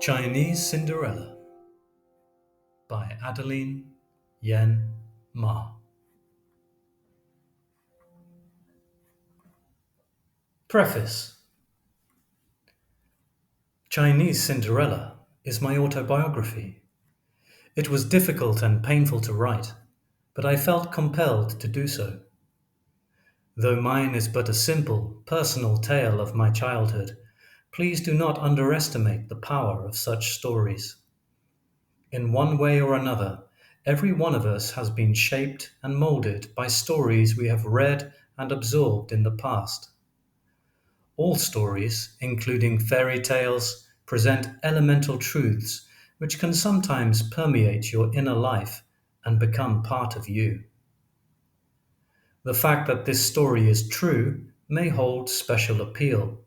Chinese Cinderella by Adeline Yen Mah. Preface. Chinese Cinderella is my autobiography. It was difficult and painful to write, but I felt compelled to do so. Though mine is but a simple, personal tale of my childhood, please do not underestimate the power of such stories. In one way or another, every one of us has been shaped and molded by stories we have read and absorbed in the past. All stories, including fairy tales, present elemental truths which can sometimes permeate your inner life and become part of you. The fact that this story is true may hold special appeal.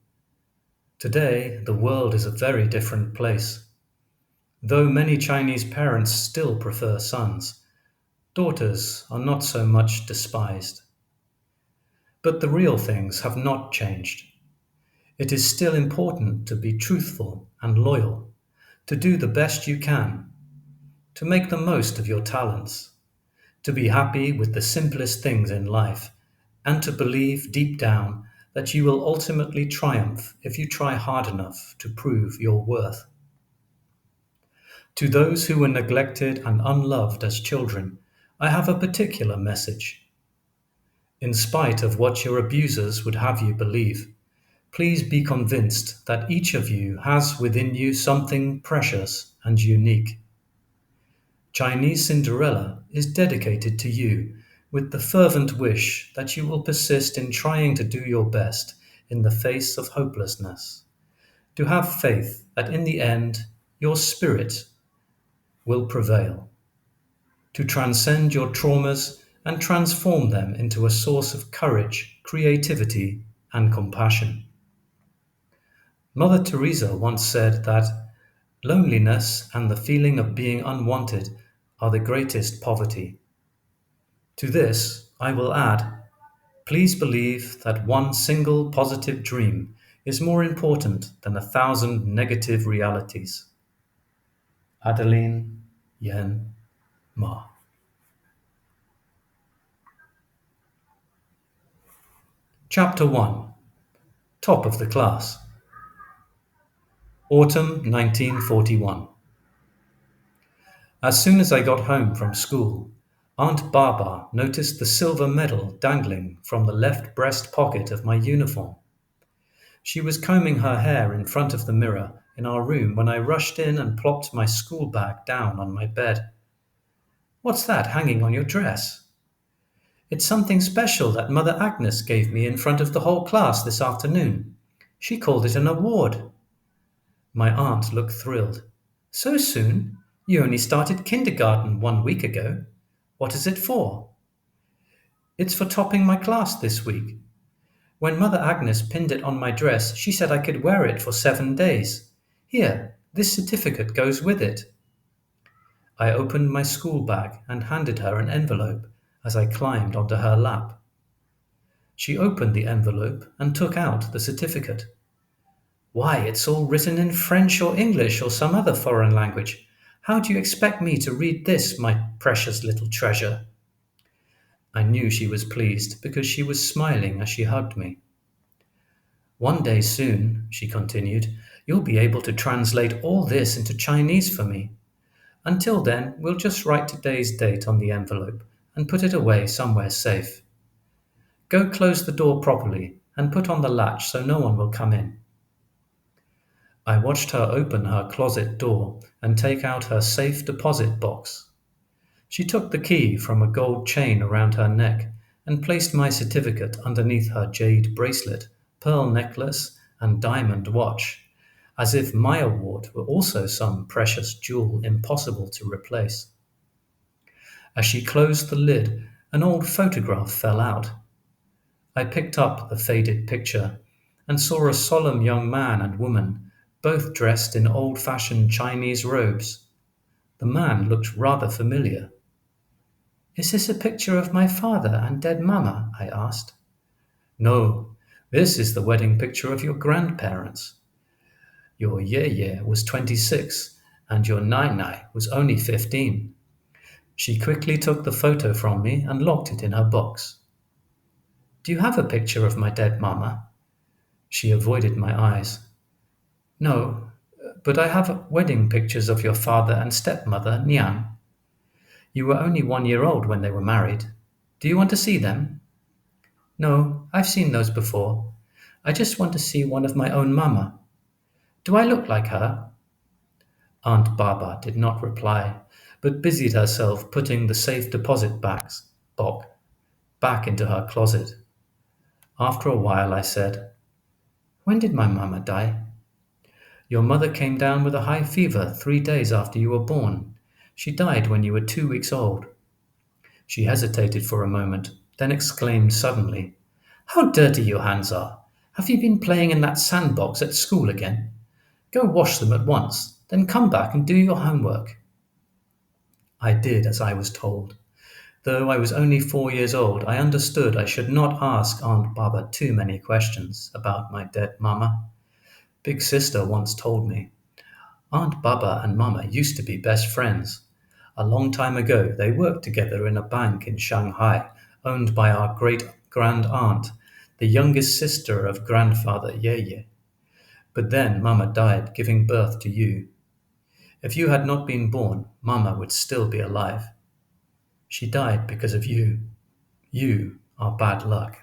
Today, the world is a very different place. Though many Chinese parents still prefer sons, daughters are not so much despised. But the real things have not changed. It is still important to be truthful and loyal, to do the best you can, to make the most of your talents, to be happy with the simplest things in life, and to believe deep down that you will ultimately triumph if you try hard enough to prove your worth. To those who were neglected and unloved as children, I have a particular message. In spite of what your abusers would have you believe, please be convinced that each of you has within you something precious and unique. Chinese Cinderella is dedicated to you with the fervent wish that you will persist in trying to do your best in the face of hopelessness, to have faith that in the end your spirit will prevail, to transcend your traumas and transform them into a source of courage, creativity, and compassion. Mother Teresa once said that loneliness and the feeling of being unwanted are the greatest poverty. To this, I will add, please believe that one single positive dream is more important than 1,000 negative realities. Adeline Yen Mah. Chapter 1. Top of the Class. Autumn 1941. As soon as I got home from school, Aunt Baba noticed the silver medal dangling from the left breast pocket of my uniform. She was combing her hair in front of the mirror in our room when I rushed in and plopped my school bag down on my bed. "What's that hanging on your dress?" "It's something special that Mother Agnes gave me in front of the whole class this afternoon. She called it an award." My aunt looked thrilled. "So soon? You only started kindergarten 1 week ago. What is it for?" "It's for topping my class this week. When Mother Agnes pinned it on my dress, she said I could wear it for 7 days. Here, this certificate goes with it." I opened my school bag and handed her an envelope as I climbed onto her lap. She opened the envelope and took out the certificate. "Why, it's all written in French or English or some other foreign language. How do you expect me to read this, my precious little treasure?" I knew she was pleased because she was smiling as she hugged me. "One day soon," she continued, "you'll be able to translate all this into Chinese for me. Until then, we'll just write today's date on the envelope and put it away somewhere safe. Go close the door properly and put on the latch so no one will come in." I watched her open her closet door and take out her safe deposit box. She took the key from a gold chain around her neck and placed my certificate underneath her jade bracelet, pearl necklace, and diamond watch, as if my award were also some precious jewel impossible to replace. As she closed the lid, an old photograph fell out. I picked up the faded picture and saw a solemn young man and woman, both dressed in old-fashioned Chinese robes. The man looked rather familiar. "Is this a picture of my father and dead mamma?" I asked. "No, this is the wedding picture of your grandparents. Your Ye was 26 and your Nai was only 15. She quickly took the photo from me and locked it in her box. Do you have a picture of my dead mama? She avoided my eyes. No, but I have wedding pictures of your father and stepmother, Nian. You were only 1 year old when they were married. Do you want to see them? No, I've seen those before. I just want to see one of my own mama. Do I look like her? Aunt Baba did not reply, but busied herself putting the safe deposit box back into her closet. After a while, I said, When did my mama die? Your mother came down with a high fever 3 days after you were born. She died when you were 2 weeks old. She hesitated for a moment, then exclaimed suddenly, How dirty your hands are! Have you been playing in that sandbox at school again? Go wash them at once, then come back and do your homework. I did as I was told. Though I was only 4 years old, I understood I should not ask Aunt Baba too many questions about my dead mama. Big sister once told me, Aunt Baba and Mama used to be best friends. A long time ago, they worked together in a bank in Shanghai, owned by our great grand aunt, the youngest sister of grandfather Ye. But then Mama died, giving birth to you. If you had not been born, Mama would still be alive. She died because of you. You are bad luck.